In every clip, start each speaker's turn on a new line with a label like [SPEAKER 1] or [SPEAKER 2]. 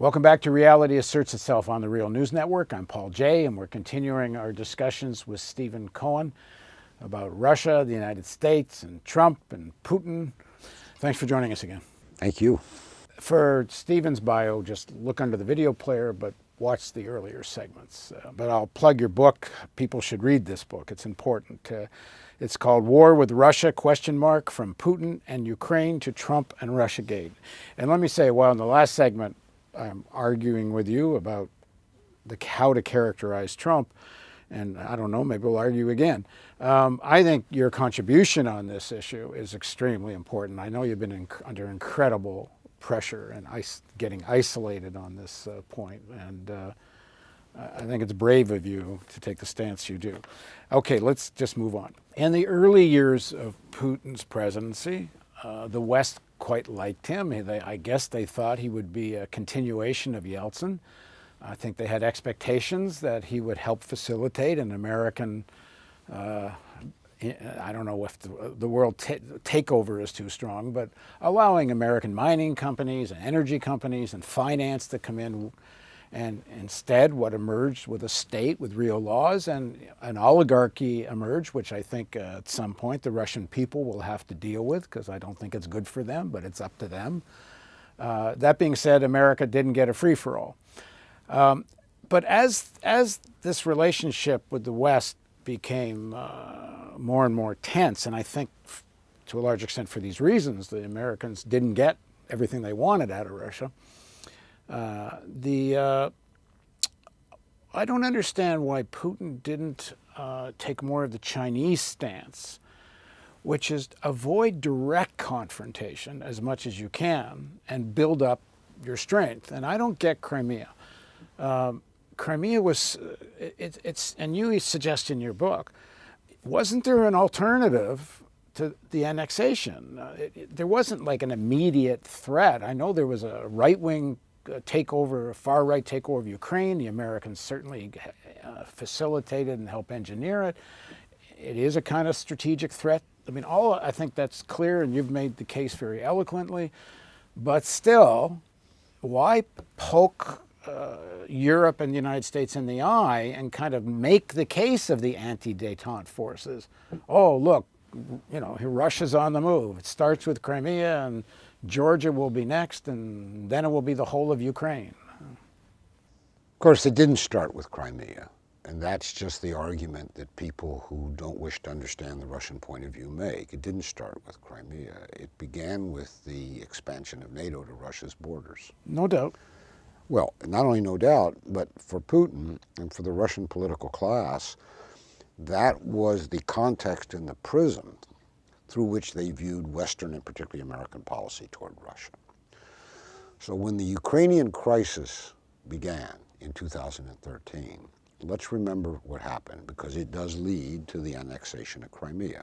[SPEAKER 1] Welcome back to Reality Asserts Itself on the Real News Network. I'm Paul Jay, and we're continuing our discussions with Stephen Cohen about Russia, the United States, and Trump and Putin. Thanks for joining us again.
[SPEAKER 2] Thank you.
[SPEAKER 1] For Stephen's bio, just look under the video player, but watch the earlier segments. But I'll plug your book. People should read this book. It's important. It's called War with Russia, ? From Putin and Ukraine to Trump and Russiagate. And let me say, well, in the last segment, I'm arguing with you about how to characterize Trump, and I don't know, maybe we'll argue again. I think your contribution on this issue is extremely important. I know you've been under incredible pressure and getting isolated on this point, and I think it's brave of you to take the stance you do. Okay, let's just move on. In the early years of Putin's presidency, the West quite liked him. I guess they thought he would be a continuation of Yeltsin. I think they had expectations that he would help facilitate an American, I don't know if the world takeover is too strong, but allowing American mining companies and energy companies and finance to come in. And instead, what emerged with a state with real laws and an oligarchy emerged, which I think at some point the Russian people will have to deal with, because I don't think it's good for them, but it's up to them. That being said, America didn't get a free-for-all. But as this relationship with the West became more and more tense, and I think to a large extent for these reasons, the Americans didn't get everything they wanted out of Russia. I don't understand why Putin didn't take more of the Chinese stance, which is avoid direct confrontation as much as you can and build up your strength. And I don't get Crimea. Crimea was, and you suggest in your book, wasn't there an alternative to the annexation? There wasn't like an immediate threat. I know there was a right-wing takeover, a far-right takeover of Ukraine. The Americans certainly facilitated and helped engineer it. It is a kind of strategic threat. I mean, I think that's clear, and you've made the case very eloquently. But still, why poke Europe and the United States in the eye and kind of make the case of the anti-détente forces? Oh, look, Russia's on the move. It starts with Crimea, and Georgia will be next, and then it will be the whole of Ukraine.
[SPEAKER 2] Of course, it didn't start with Crimea, and that's just the argument that people who don't wish to understand the Russian point of view make. It didn't start with Crimea. It began with the expansion of NATO to Russia's borders.
[SPEAKER 1] No doubt.
[SPEAKER 2] Well, not only no doubt, but for Putin and for the Russian political class, that was the context and the prism through which they viewed Western and particularly American policy toward Russia. So when the Ukrainian crisis began in 2013, let's remember what happened, because it does lead to the annexation of Crimea.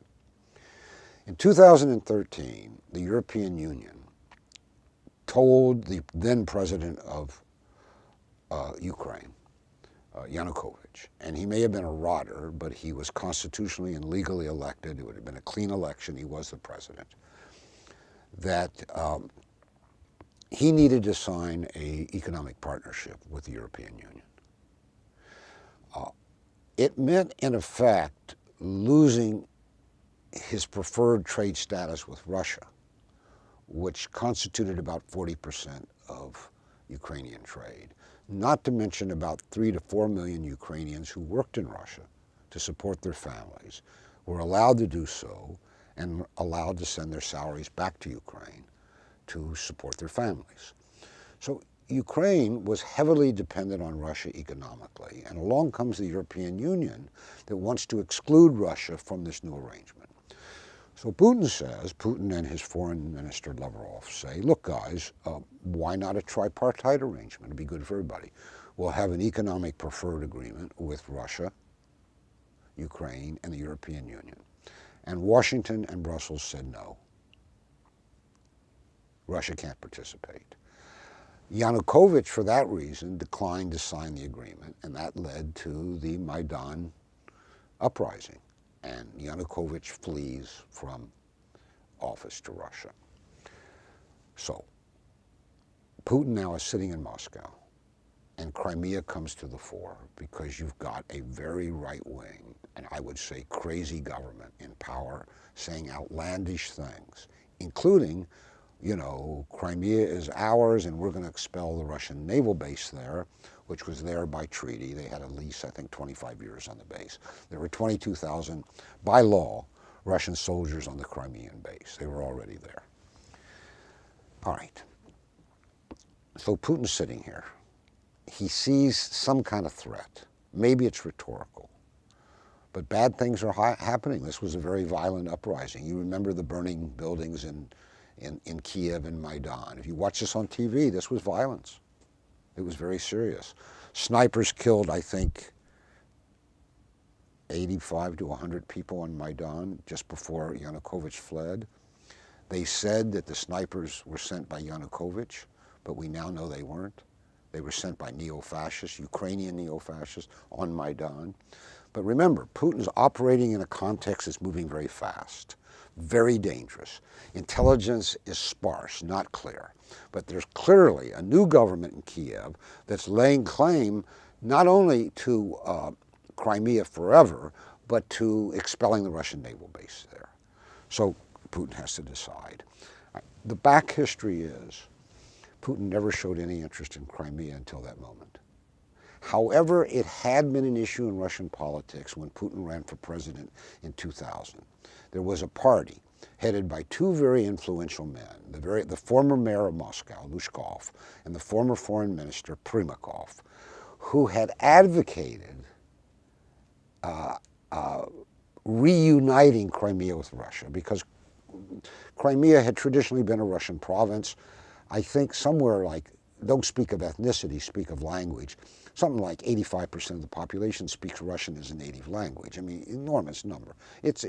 [SPEAKER 2] In 2013, the European Union told the then president of Ukraine, Yanukovych, and he may have been a rotter, but he was constitutionally and legally elected. It would have been a clean election. He was the president. That he needed to sign an economic partnership with the European Union. It meant, in effect, losing his preferred trade status with Russia, which constituted about 40% of Ukrainian trade. Not to mention about 3 to 4 million Ukrainians who worked in Russia to support their families, were allowed to do so and allowed to send their salaries back to Ukraine to support their families. So Ukraine was heavily dependent on Russia economically, and along comes the European Union that wants to exclude Russia from this new arrangement. So Putin and his foreign minister Lavrov say, look guys, why not a tripartite arrangement? It'd be good for everybody. We'll have an economic preferred agreement with Russia, Ukraine, and the European Union. And Washington and Brussels said no. Russia can't participate. Yanukovych, for that reason, declined to sign the agreement, and that led to the Maidan uprising. And Yanukovych flees from office to Russia. So Putin now is sitting in Moscow, and Crimea comes to the fore because you've got a very right-wing, and I would say crazy government in power saying outlandish things, including, you know, Crimea is ours and we're going to expel the Russian naval base there, which was there by treaty. They had a lease, I think, 25 years on the base. There were 22,000, by law, Russian soldiers on the Crimean base. They were already there. All right. So Putin's sitting here. He sees some kind of threat. Maybe it's rhetorical. But bad things are happening. This was a very violent uprising. You remember the burning buildings in Kiev and Maidan. If you watch this on TV, this was violence. It was very serious. Snipers killed, I think, 85 to 100 people on Maidan just before Yanukovych fled. They said that the snipers were sent by Yanukovych, but we now know they weren't. They were sent by neo-fascists, Ukrainian neo-fascists on Maidan. But remember, Putin's operating in a context that's moving very fast, very dangerous. Intelligence is sparse, not clear. But there's clearly a new government in Kiev that's laying claim not only to Crimea forever, but to expelling the Russian naval base there. So Putin has to decide. The back history is Putin never showed any interest in Crimea until that moment. However, it had been an issue in Russian politics when Putin ran for president in 2000. There was a party headed by two very influential men, the former mayor of Moscow, Lushkov, and the former foreign minister, Primakov, who had advocated reuniting Crimea with Russia because Crimea had traditionally been a Russian province. I think somewhere like, don't speak of ethnicity, speak of language. Something like 85% of the population speaks Russian as a native language. I mean, enormous number. It's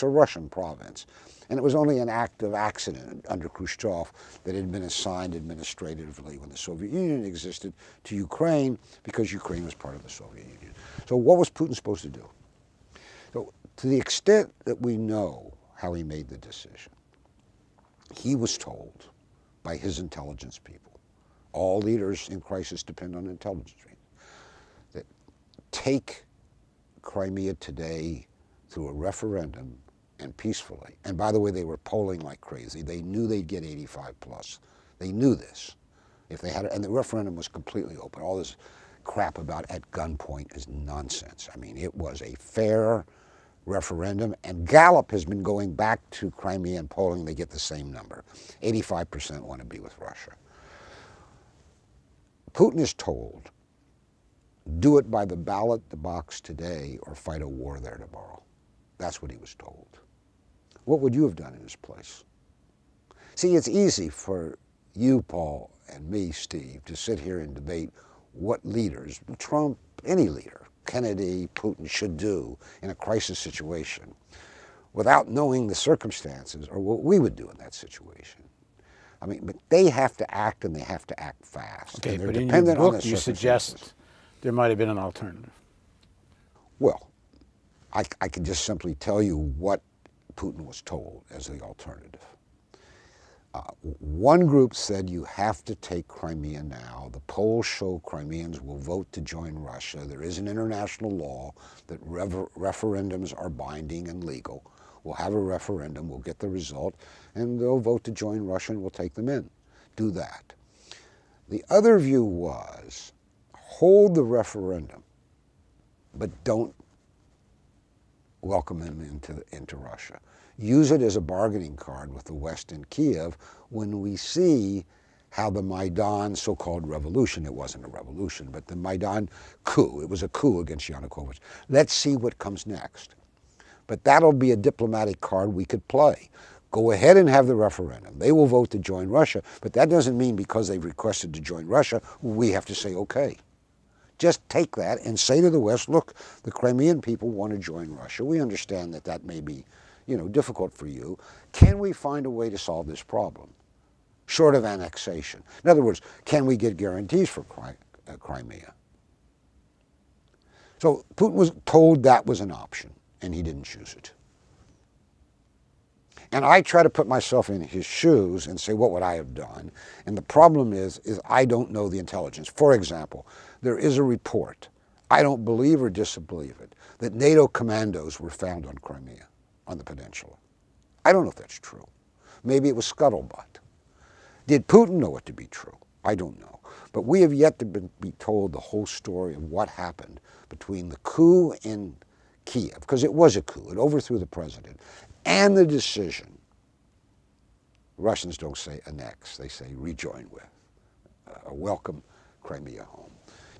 [SPEAKER 2] a Russian province. And it was only an act of accident under Khrushchev that had been assigned administratively when the Soviet Union existed to Ukraine because Ukraine was part of the Soviet Union. So what was Putin supposed to do? So to the extent that we know how he made the decision, he was told by his intelligence people, all leaders in crisis depend on intelligence, that take Crimea today through a referendum and peacefully. And by the way, they were polling like crazy. They knew they'd get 85 plus. They knew this. If they had, and the referendum was completely open. All this crap about at gunpoint is nonsense. I mean, it was a fair referendum, and Gallup has been going back to Crimea and polling. They get the same number. 85% want to be with Russia. Putin is told, do it by the ballot box today or fight a war there tomorrow. That's what he was told. What would you have done in his place? See, it's easy for you, Paul, and me, Steve, to sit here and debate what leaders, Trump, any leader, Kennedy, Putin, should do in a crisis situation without knowing the circumstances or what we would do in that situation. I mean, but they have to act, and they have to act fast.
[SPEAKER 1] Okay,
[SPEAKER 2] but
[SPEAKER 1] in your book you suggest there might have been an alternative.
[SPEAKER 2] Well, I can just simply tell you what Putin was told as the alternative. One group said you have to take Crimea now. The polls show Crimeans will vote to join Russia. There is an international law that referendums are binding and legal. We'll have a referendum, we'll get the result, and they'll vote to join Russia and we'll take them in. Do that. The other view was hold the referendum, but don't welcome them into Russia. Use it as a bargaining card with the West and Kiev when we see how the Maidan so-called revolution, it wasn't a revolution, but the Maidan coup, it was a coup against Yanukovych. Let's see what comes next. But that'll be a diplomatic card we could play. Go ahead and have the referendum. They will vote to join Russia, but that doesn't mean because they've requested to join Russia, we have to say okay. Just take that and say to the West, look, the Crimean people want to join Russia. We understand that that may be, difficult for you. Can we find a way to solve this problem, short of annexation? In other words, can we get guarantees for Crimea? So Putin was told that was an option, and he didn't choose it. And I try to put myself in his shoes and say, what would I have done? And the problem is I don't know the intelligence. For example, there is a report, I don't believe or disbelieve it, that NATO commandos were found on Crimea, on the peninsula. I don't know if that's true. Maybe it was scuttlebutt. Did Putin know it to be true? I don't know. But we have yet to be told the whole story of what happened between the coup in Kiev, because it was a coup, it overthrew the president, and the decision. Russians don't say annex, they say rejoin with, welcome Crimea home,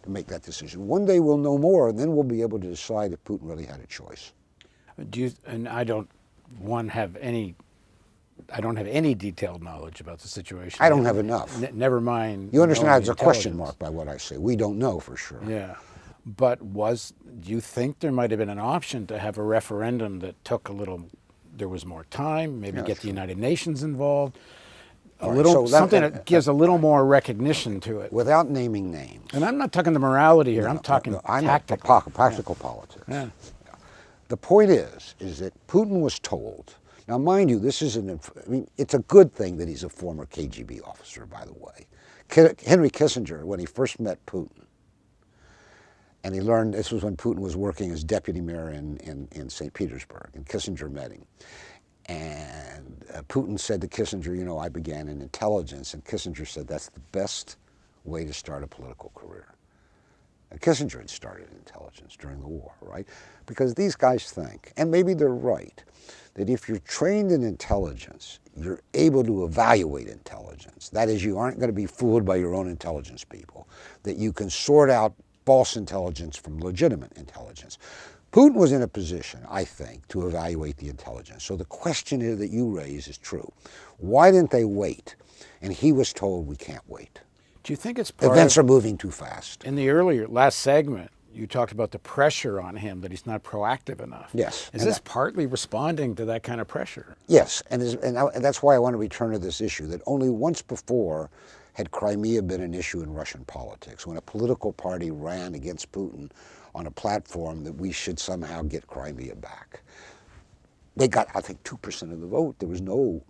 [SPEAKER 2] to make that decision. One day we'll know more, and then we'll be able to decide if Putin really had a choice.
[SPEAKER 1] And I don't have any detailed knowledge about the situation.
[SPEAKER 2] I don't have enough.
[SPEAKER 1] Never mind.
[SPEAKER 2] You understand
[SPEAKER 1] knowing
[SPEAKER 2] there's a question mark by what I say. We don't know for sure.
[SPEAKER 1] Yeah. But do you think there might have been an option to have a referendum that took there was more time, maybe get the United Nations involved, something that gives a little more recognition to it?
[SPEAKER 2] Without naming names.
[SPEAKER 1] And I'm not talking the morality here, I'm talking tactical.
[SPEAKER 2] Practical politics.
[SPEAKER 1] Yeah.
[SPEAKER 2] The point is that Putin was told, now mind you, it's a good thing that he's a former KGB officer, by the way. Henry Kissinger, when he first met Putin, and he learned, this was when Putin was working as deputy mayor in St. Petersburg, and Kissinger met him. And Putin said to Kissinger, I began in intelligence, and Kissinger said, that's the best way to start a political career. And Kissinger had started in intelligence during the war, right? Because these guys think, and maybe they're right, that if you're trained in intelligence, you're able to evaluate intelligence. That is, you aren't going to be fooled by your own intelligence people, that you can sort out false intelligence from legitimate intelligence. Putin was in a position, I think, to evaluate the intelligence. So the question that you raise is true. Why didn't they wait? And he was told, we can't wait.
[SPEAKER 1] Do you think it's
[SPEAKER 2] Events are moving too fast.
[SPEAKER 1] In the last segment, you talked about the pressure on him, that he's not proactive enough.
[SPEAKER 2] Yes.
[SPEAKER 1] Is this partly responding to that kind of pressure?
[SPEAKER 2] Yes, and that's why I want to return to this issue, that only once before had Crimea been an issue in Russian politics, when a political party ran against Putin on a platform that we should somehow get Crimea back. They got, I think, 2% of the vote. There was no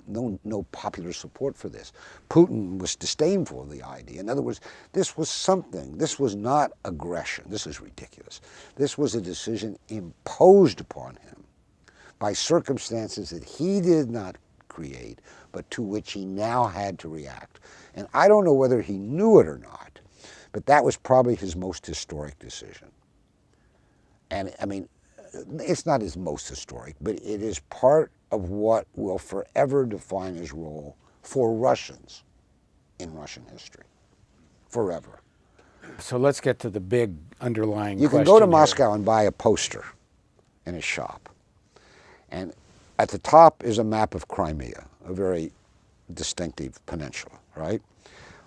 [SPEAKER 2] popular support for this. Putin was disdainful of the idea. In other words, this was something. This was not aggression. This is ridiculous. This was a decision imposed upon him by circumstances that he did not create, but to which he now had to react. And I don't know whether he knew it or not, but that was probably his most historic decision. And I mean, it's not his most historic, but it is part of what will forever define his role for Russians in Russian history. Forever.
[SPEAKER 1] So let's get to the big underlying question.
[SPEAKER 2] You can go to Moscow and buy a poster in a shop. And at the top is a map of Crimea, a very distinctive peninsula, right?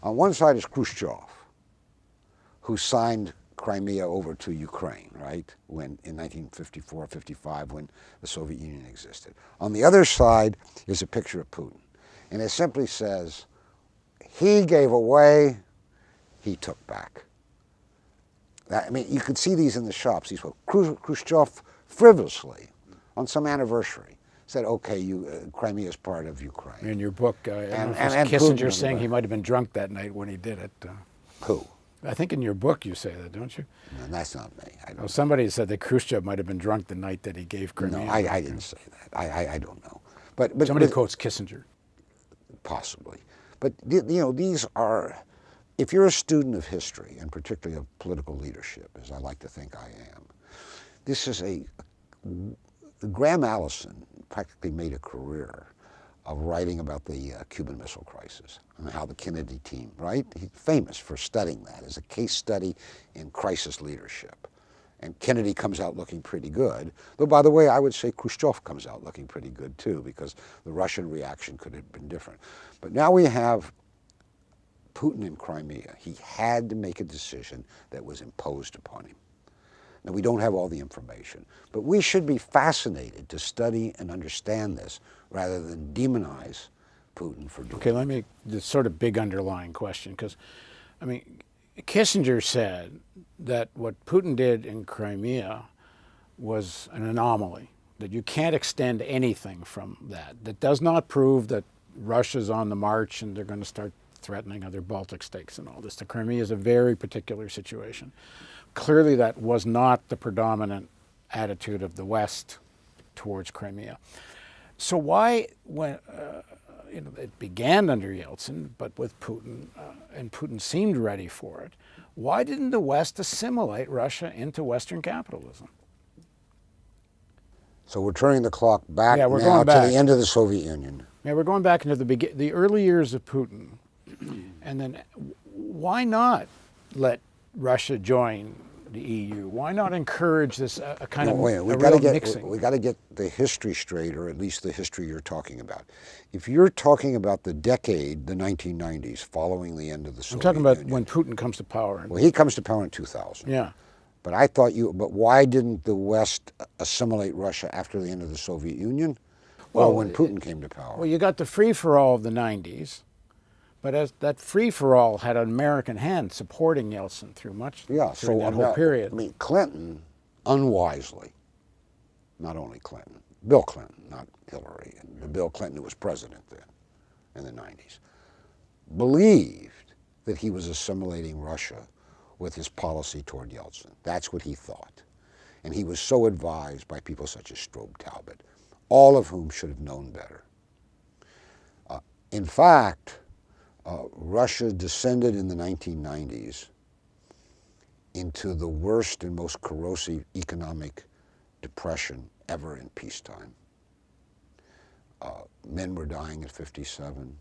[SPEAKER 2] On one side is Khrushchev, who signed Crimea over to Ukraine, right, when in 1954-55, when the Soviet Union existed. On the other side is a picture of Putin, and it simply says, he gave away, he took back. I mean, you could see these in the shops. These were Khrushchev frivolously, on some anniversary, said, okay, Crimea is part of Ukraine.
[SPEAKER 1] In your book, and Kissinger saying he might have been drunk that night when he did it.
[SPEAKER 2] Who?
[SPEAKER 1] I think in your book you say that, don't you?
[SPEAKER 2] No, that's not me.
[SPEAKER 1] Somebody said that Khrushchev might have been drunk the night that he gave Crimea.
[SPEAKER 2] No, I didn't say that. I don't know. But
[SPEAKER 1] somebody quotes Kissinger.
[SPEAKER 2] Possibly. But, these are, if you're a student of history, and particularly of political leadership, as I like to think I am, this is Graham Allison practically made a career of writing about the Cuban Missile Crisis and how the Kennedy team, right? He's famous for studying that as a case study in crisis leadership. And Kennedy comes out looking pretty good. Though, by the way, I would say Khrushchev comes out looking pretty good, too, because the Russian reaction could have been different. But now we have Putin in Crimea. He had to make a decision that was imposed upon him. Now, we don't have all the information, but we should be fascinated to study and understand this rather than demonize Putin for doing it.
[SPEAKER 1] Okay, let me, this sort of big underlying question, because, I mean, Kissinger said that what Putin did in Crimea was an anomaly, that you can't extend anything from that. That does not prove that Russia's on the march and they're going to start threatening other Baltic states and all this. The Crimea is a very particular situation. Clearly that was not the predominant attitude of the West towards Crimea. So why, when it began under Yeltsin, but with Putin, and Putin seemed ready for it, why didn't the West assimilate Russia into Western capitalism?
[SPEAKER 2] So we're turning the clock back
[SPEAKER 1] Yeah, we're
[SPEAKER 2] now
[SPEAKER 1] going back
[SPEAKER 2] to the end of the Soviet Union.
[SPEAKER 1] Yeah, we're going back into the early years of Putin, and then why not let Russia join the EU? Why not encourage this a kind of
[SPEAKER 2] Wait, we
[SPEAKER 1] real mixing?
[SPEAKER 2] We got to get the history straight, or at least the history you're talking about. If you're talking about the decade, the 1990s, following the end of the Soviet
[SPEAKER 1] I'm talking about
[SPEAKER 2] Union,
[SPEAKER 1] when Putin comes to power.
[SPEAKER 2] well, he comes to power in 2000.
[SPEAKER 1] Yeah.
[SPEAKER 2] But but why didn't the West assimilate Russia after the end of the Soviet Union? Well, when Putin came to power.
[SPEAKER 1] Well, you got the free-for-all of the 90s, but as that free-for-all had an American hand supporting Yeltsin through that whole period.
[SPEAKER 2] I mean, Clinton, unwisely, not only Clinton, Bill Clinton, not Hillary, and Bill Clinton who was president then in the 90s, believed that he was assimilating Russia with his policy toward Yeltsin. That's what he thought. And he was so advised by people such as Strobe Talbot, all of whom should have known better. In fact, Russia descended in the 1990s into the worst and most corrosive economic depression ever in peacetime. Men were dying at 57.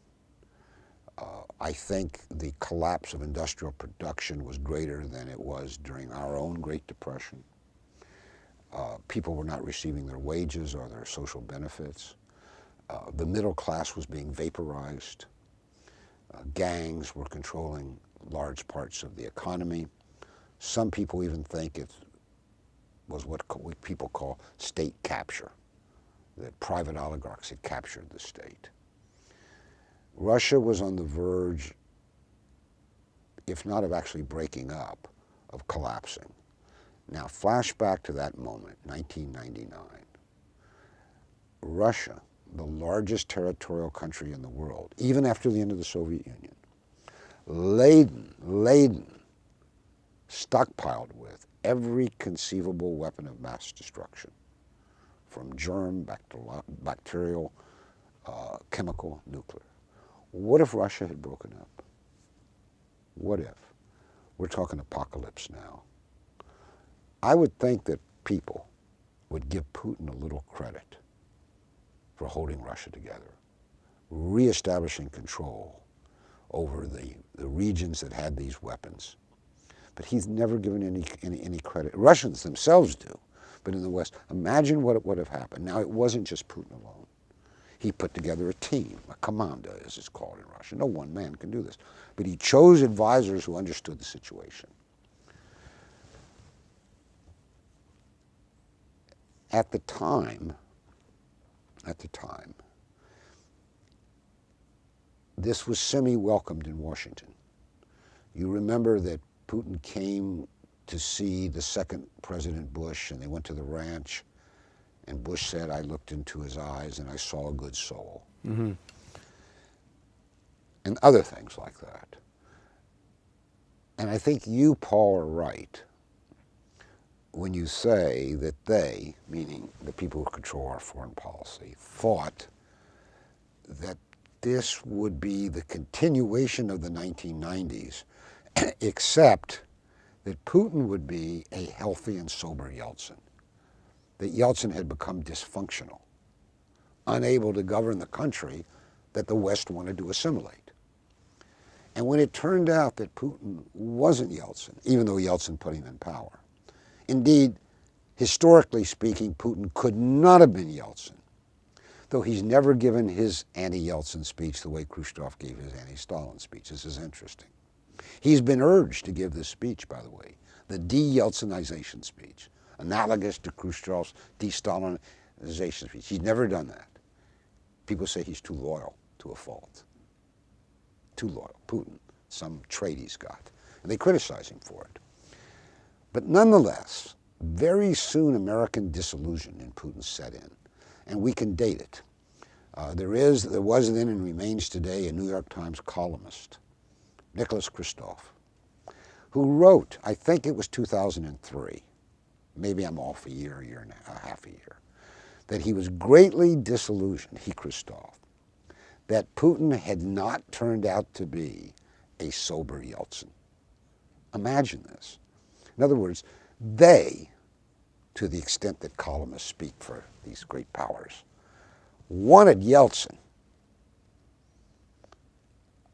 [SPEAKER 2] I think the collapse of industrial production was greater than it was during our own Great Depression. People were not receiving their wages or their social benefits. The middle class was being vaporized. Gangs were controlling large parts of the economy. Some people even think it was what people call state capture, that private oligarchs had captured the state. Russia was on the verge, if not of actually breaking up, of collapsing. Now, flash back to that moment, 1999. Russia, the largest territorial country in the world, even after the end of the Soviet Union, laden, stockpiled with every conceivable weapon of mass destruction, from germ, bacterial, chemical, nuclear. What if Russia had broken up? What if? We're talking apocalypse now. I would think that people would give Putin a little credit for holding Russia together, reestablishing control over the regions that had these weapons. But he's never given any credit. Russians themselves do, but in the West, imagine what would have happened. Now, it wasn't just Putin alone. He put together a team, a komanda, as it's called in Russia. No one man can do this. But he chose advisors who understood the situation. At the time, this was semi-welcomed in Washington. You remember that Putin came to see the second President Bush, and they went to the ranch, and Bush said, I looked into his eyes and I saw a good soul. Mm-hmm. And other things like that. And I think you, Paul, are right when you say that they, meaning the people who control our foreign policy, thought that this would be the continuation of the 1990s, except that Putin would be a healthy and sober Yeltsin. That Yeltsin had become dysfunctional, unable to govern the country that the West wanted to assimilate. And when it turned out that Putin wasn't Yeltsin, even though Yeltsin put him in power, indeed, historically speaking, Putin could not have been Yeltsin, though he's never given his anti-Yeltsin speech the way Khrushchev gave his anti-Stalin speech. This is interesting. He's been urged to give this speech, by the way, the de-Yeltsinization speech, analogous to Khrushchev's de-Stalinization speech. He's never done that. People say he's too loyal to a fault. Too loyal. Putin, some trait he's got. And they criticize him for it. But nonetheless, very soon American disillusion in Putin set in, and we can date it. There was then and remains today a New York Times columnist, Nicholas Kristof, who wrote, I think it was 2003, maybe I'm off a year and a half a year, that he was greatly disillusioned, Kristof, that Putin had not turned out to be a sober Yeltsin. Imagine this. In other words, they, to the extent that columnists speak for these great powers, wanted Yeltsin,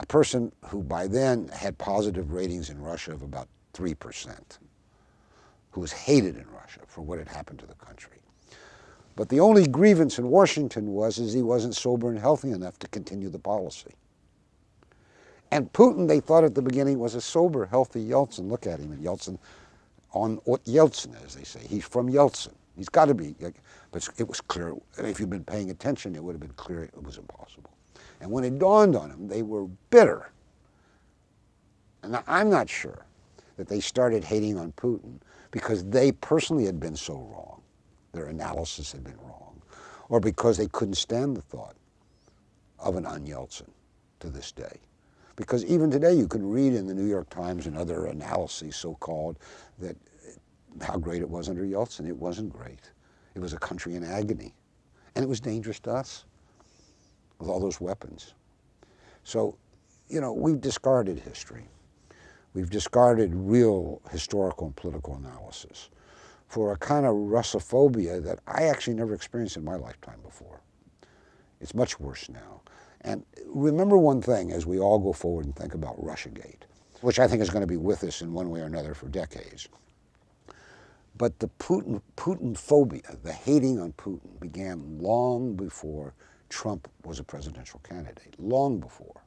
[SPEAKER 2] a person who by then had positive ratings in Russia of about 3%, who was hated in Russia for what had happened to the country. But the only grievance in Washington was he wasn't sober and healthy enough to continue the policy. And Putin, they thought at the beginning, was a sober, healthy Yeltsin. Look at him, and Yeltsin, on what Yeltsin is, they say. He's from Yeltsin. He's got to be. But it was clear, if you'd been paying attention, it would have been clear it was impossible. And when it dawned on them, they were bitter. And I'm not sure that they started hating on Putin because they personally had been so wrong, their analysis had been wrong, or because they couldn't stand the thought of an un-Yeltsin to this day. Because even today you can read in the New York Times and other analyses, so-called, that how great it was under Yeltsin. It wasn't great. It was a country in agony. And it was dangerous to us with all those weapons. So, we've discarded history. We've discarded real historical and political analysis for a kind of Russophobia that I actually never experienced in my lifetime before. It's much worse now. And remember one thing as we all go forward and think about Russiagate, which I think is going to be with us in one way or another for decades. But the Putin phobia, the hating on Putin, began long before Trump was a presidential candidate, long before.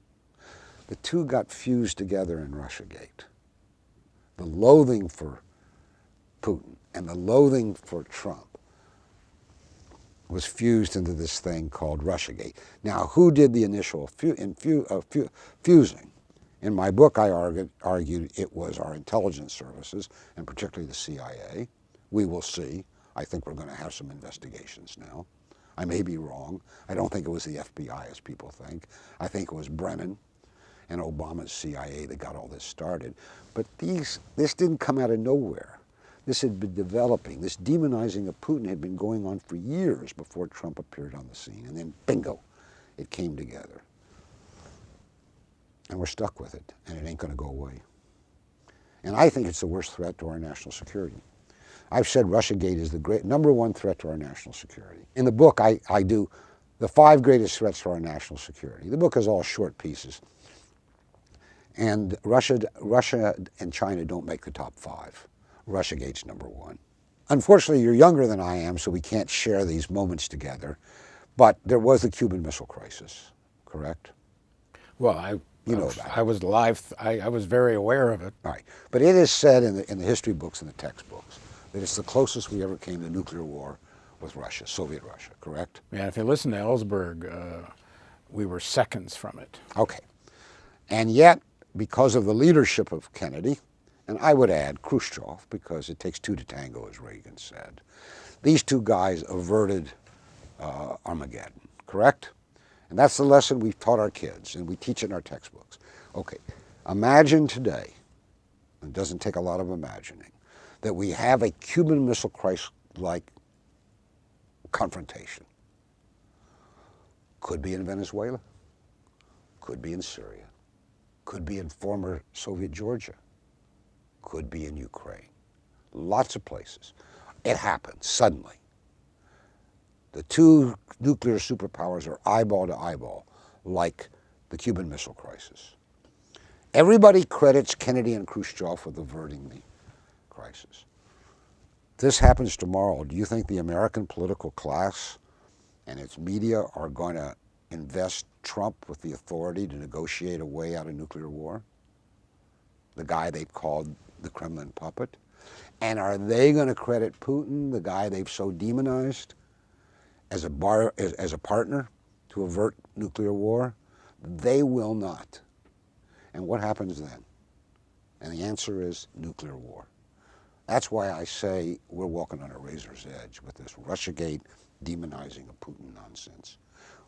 [SPEAKER 2] The two got fused together in Russiagate. The loathing for Putin and the loathing for Trump was fused into this thing called Russiagate. Now, who did the initial fusing? In my book, I argued it was our intelligence services, and particularly the CIA. We will see. I think we're going to have some investigations now. I may be wrong. I don't think it was the FBI, as people think. I think it was Brennan and Obama's CIA that got all this started. But this didn't come out of nowhere. This had been developing. This demonizing of Putin had been going on for years before Trump appeared on the scene. And then, bingo, it came together. And we're stuck with it, and it ain't going to go away. And I think it's the worst threat to our national security. I've said Russiagate is the number one threat to our national security. In the book, I do the 5 greatest threats to our national security. The book is all short pieces. And Russia and China don't make the top 5. Russiagate's number 1. Unfortunately, you're younger than I am, so we can't share these moments together. But there was the Cuban Missile Crisis, correct?
[SPEAKER 1] Well, I was alive. I was very aware of it.
[SPEAKER 2] All right. But it is said in the history books and the textbooks that it's the closest we ever came to nuclear war with Russia, Soviet Russia, correct?
[SPEAKER 1] Yeah, if you listen to Ellsberg, we were seconds from it.
[SPEAKER 2] Okay. And yet, because of the leadership of Kennedy, and I would add Khrushchev, because it takes 2 to tango, as Reagan said, these 2 guys averted Armageddon, correct? And that's the lesson we've taught our kids, and we teach it in our textbooks. Okay, imagine today, it doesn't take a lot of imagining, that we have a Cuban Missile Crisis-like confrontation. Could be in Venezuela, could be in Syria, could be in former Soviet Georgia, could be in Ukraine. Lots of places. It happened suddenly. The 2 nuclear superpowers are eyeball to eyeball, like the Cuban Missile Crisis. Everybody credits Kennedy and Khrushchev with averting the crisis. This happens tomorrow. Do you think the American political class and its media are going to invest Trump with the authority to negotiate a way out of nuclear war? The guy they've called the Kremlin puppet? And are they going to credit Putin, the guy they've so demonized, as a partner to avert nuclear war? They will not. And what happens then? And the answer is nuclear war. That's why I say we're walking on a razor's edge with this Russiagate demonizing of Putin nonsense.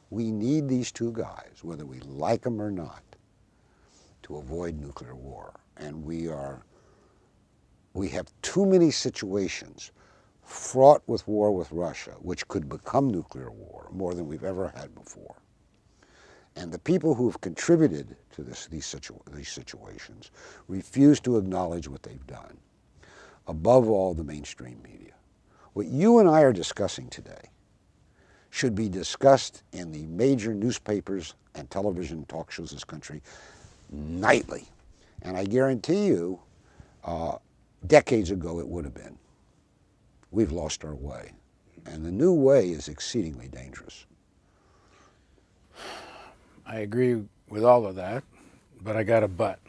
[SPEAKER 2] We need these two guys, whether we like them or not, to avoid nuclear war. And we have too many situations fraught with war with Russia, which could become nuclear war, more than we've ever had before. And the people who have contributed to these situations refuse to acknowledge what they've done. Above all, the mainstream media. What you and I are discussing today should be discussed in the major newspapers and television talk shows of this country nightly. And I guarantee you, decades ago it would have been. We've lost our way. And the new way is exceedingly dangerous.
[SPEAKER 1] I agree with all of that, but I got a but.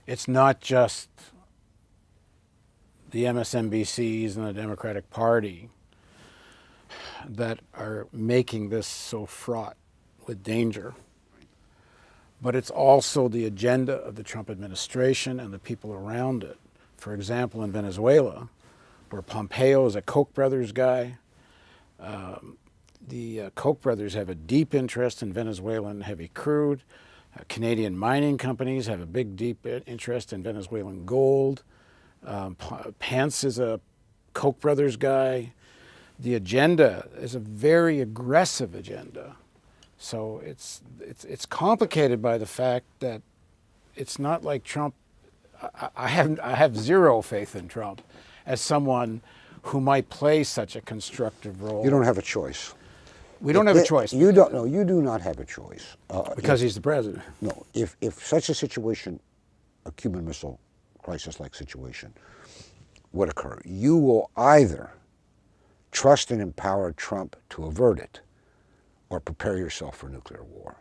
[SPEAKER 1] It's not just the MSNBCs and the Democratic Party that are making this so fraught with danger, but it's also the agenda of the Trump administration and the people around it. For example, in Venezuela, where Pompeo is a Koch brothers guy, the Koch brothers have a deep interest in Venezuelan heavy crude. Canadian mining companies have a big, deep interest in Venezuelan gold. Pence is a Koch brothers guy. The agenda is a very aggressive agenda. So it's complicated by the fact that it's not like Trump. I have zero faith in Trump as someone who might play such a constructive role.
[SPEAKER 2] You don't have a choice.
[SPEAKER 1] We don't have a choice.
[SPEAKER 2] You don't. No, you do not have a choice.
[SPEAKER 1] Because he's the president.
[SPEAKER 2] No, if such a situation, a Cuban Missile Crisis-like situation, would occur, you will either trust and empower Trump to avert it, or prepare yourself for nuclear war.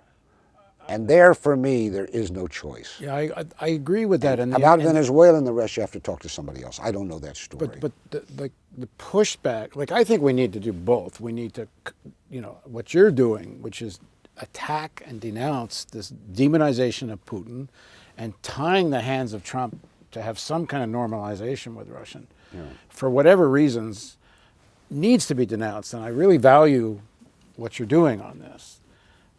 [SPEAKER 2] And there, for me, there is no choice.
[SPEAKER 1] Yeah, I agree with that. And
[SPEAKER 2] about Venezuela and the rest, you have to talk to somebody else. I don't know that story.
[SPEAKER 1] But the pushback, like, I think we need to do both. We need to, what you're doing, which is attack and denounce this demonization of Putin and tying the hands of Trump to have some kind of normalization with Russia, for whatever reasons, needs to be denounced. And I really value what you're doing on this.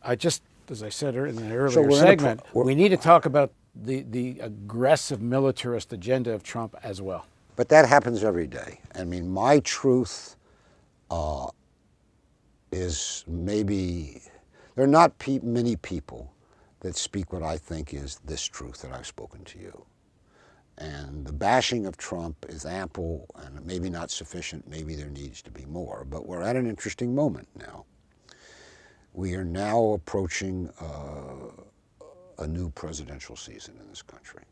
[SPEAKER 1] I just, as I said in the earlier segment, we need to talk about the aggressive militarist agenda of Trump as well.
[SPEAKER 2] But that happens every day. I mean, my truth is maybe, there are not many people that speak what I think is this truth that I've spoken to you. And the bashing of Trump is ample and maybe not sufficient. Maybe there needs to be more. But we're at an interesting moment now. We are now approaching a new presidential season in this country.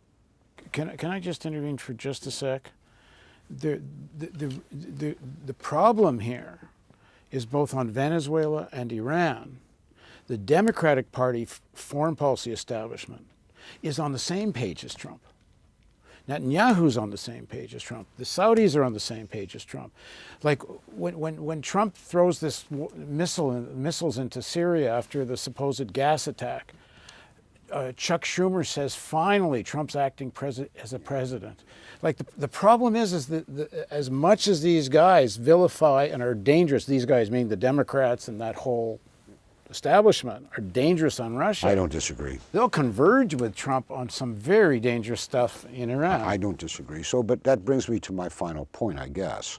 [SPEAKER 1] Can I just intervene for just a sec? The problem here is both on Venezuela and Iran. The Democratic Party foreign policy establishment is on the same page as Trump. Netanyahu's on the same page as Trump. The Saudis are on the same page as Trump. Like when Trump throws this missiles into Syria after the supposed gas attack, Chuck Schumer says, finally, Trump's acting as a president. Like the problem is that as much as these guys vilify and are dangerous, these guys meaning the Democrats and that whole establishment are dangerous on Russia.
[SPEAKER 2] I don't disagree.
[SPEAKER 1] They'll converge with Trump on some very dangerous stuff in Iran.
[SPEAKER 2] I don't disagree. So, but that brings me to my final point, I guess.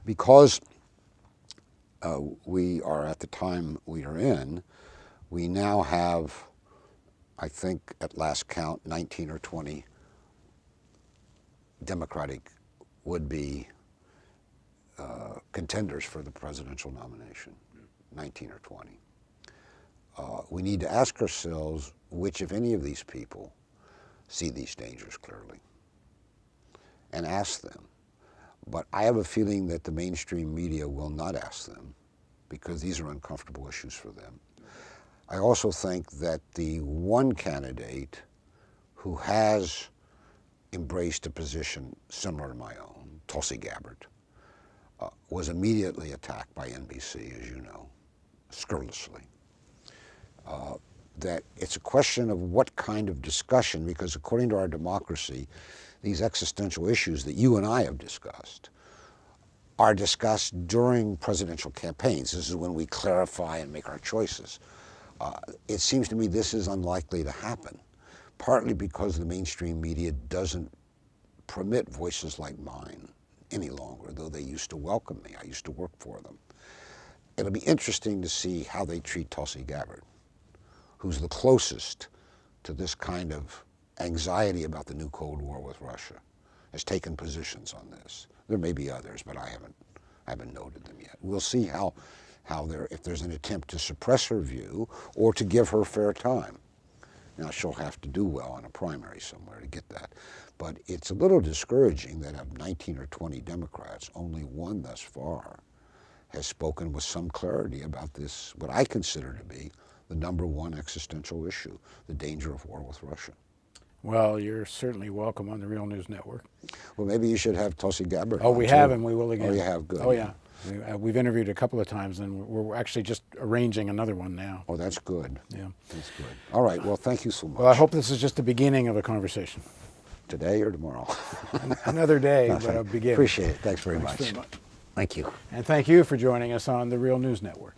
[SPEAKER 2] Because we are at the time we are in, we now have, I think at last count, 19 or 20 Democratic would-be contenders for the presidential nomination, 19 or 20. We need to ask ourselves which, if any of these people, see these dangers clearly, and ask them. But I have a feeling that the mainstream media will not ask them because these are uncomfortable issues for them. I also think that the one candidate who has embraced a position similar to my own, Tulsi Gabbard, was immediately attacked by NBC, as you know, scurrilously. That it's a question of what kind of discussion, because according to our democracy, these existential issues that you and I have discussed are discussed during presidential campaigns. This is when we clarify and make our choices. It seems to me this is unlikely to happen, partly because the mainstream media doesn't permit voices like mine any longer, though they used to welcome me. I used to work for them. It'll be interesting to see how they treat Tulsi Gabbard, who's the closest to this kind of anxiety about the new Cold War with Russia, has taken positions on this. There may be others, but I haven't noted them yet. We'll see if there's an attempt to suppress her view or to give her fair time. Now, she'll have to do well in a primary somewhere to get that. But it's a little discouraging that of 19 or 20 Democrats, only one thus far has spoken with some clarity about this, what I consider to be the #1 existential issue, the danger of war with Russia.
[SPEAKER 1] Well, you're certainly welcome on the Real News Network.
[SPEAKER 2] Well, maybe you should have Tulsi Gabbard.
[SPEAKER 1] Oh, we have, and we will again.
[SPEAKER 2] Oh, you have? Good.
[SPEAKER 1] Oh, yeah. We've interviewed a couple of times, and we're actually just arranging another one now.
[SPEAKER 2] Oh, that's good.
[SPEAKER 1] Yeah.
[SPEAKER 2] That's good. All right. Well, thank you so much.
[SPEAKER 1] Well, I hope this is just the beginning of a conversation.
[SPEAKER 2] Today or tomorrow?
[SPEAKER 1] Another day, but a beginning.
[SPEAKER 2] Appreciate it. Thanks very
[SPEAKER 1] Thanks
[SPEAKER 2] much.
[SPEAKER 1] very much.
[SPEAKER 2] Thank you.
[SPEAKER 1] And thank you for joining us on the Real News Network.